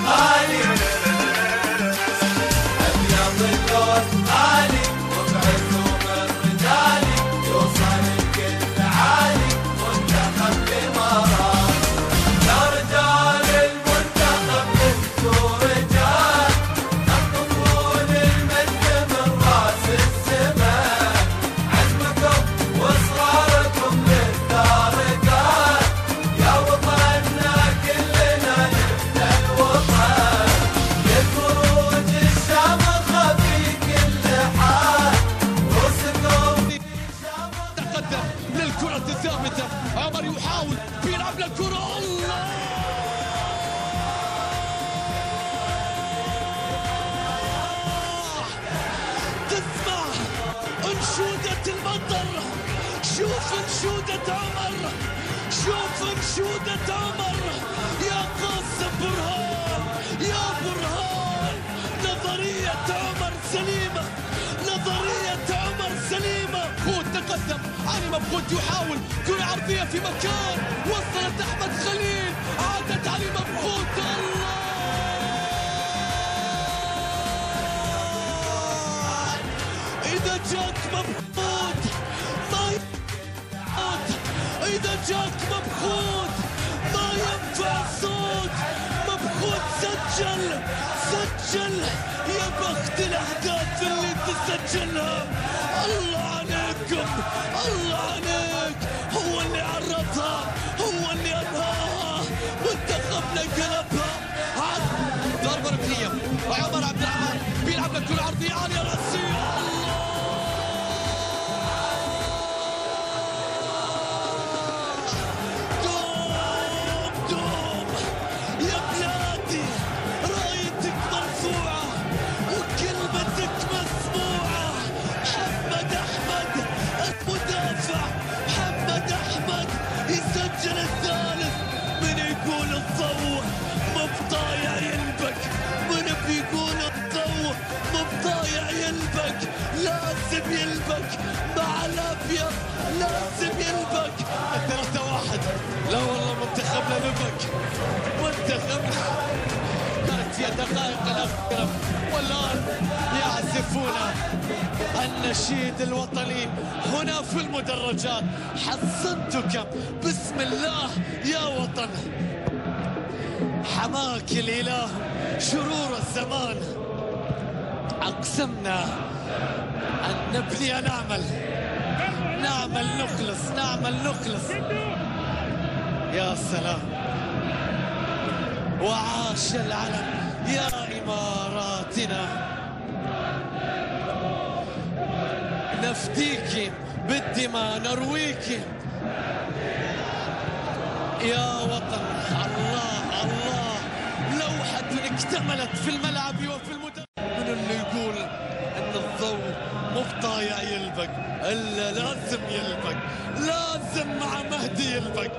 غالي أبيض اللون غالي وبعزوم الرجالي يوصل الكل عالي منتخب الإمارات يا رجال المنتخب انتو رجال تخطفون المجد من راس السماء عزمكم واصراركم للدرجات يا وطننا كلنا نبنى الوطن للخروج الشامخة في كل حال رؤوسكم في شامخة. تقدم للكرة الثابتة، عمر يحاول بيلعب للكرة، الله تسمع انشودة المطر. شوف انشودة عمر، شوف انشودة عمر. يا قاسم برهان، يا برهان، نظرية عمر سليمة، نظرية عمر سليمة. بخوت تقدم، علي مبخوت يحاول كرة عرضية في مكان، وصلت أحمد خليل، عادت علي مبخوت، الله إذا جاك مبخوت ما ينفع، إذا جاك مبخوت ما ينفع صوت. مبخوت سجل، سجل، يا بخت الأهداف اللي تسجلها. الله عليكم، الله عليك، هو اللي عرضها، هو اللي أنهاها، منتخبنا قلبها. ضربة ركنية وعمر عبد الرحمن بيلعب لكرة عرضية عالية رأسية، يسجل الثالث. من يقول الضوء مبطايع ينبك، من بيقول الضوء مبطايع ينبك، لازم ينبك مع الابيض، لازم ينبك. 3-1. لا والله منتخبنا نبك، منتخبنا كانت في الدقائق الاخيره والان يعزفون النشيد الوطني هنا في المدرجات. حصنتك بسم الله يا وطن، حماك الإله شرور الزمان. أقسمنا أن نبني، نعمل نخلص، نعمل نخلص. يا سلام، وعاش العلم يا إماراتنا. نفديك بالدماء، نرويك يا وطن. الله الله، لوحة اكتملت في الملعب وفي المدرج. من اللي يقول ان الضوء مو طايع يلبق، الا لازم يلبق، لازم مع مهدي يلبق.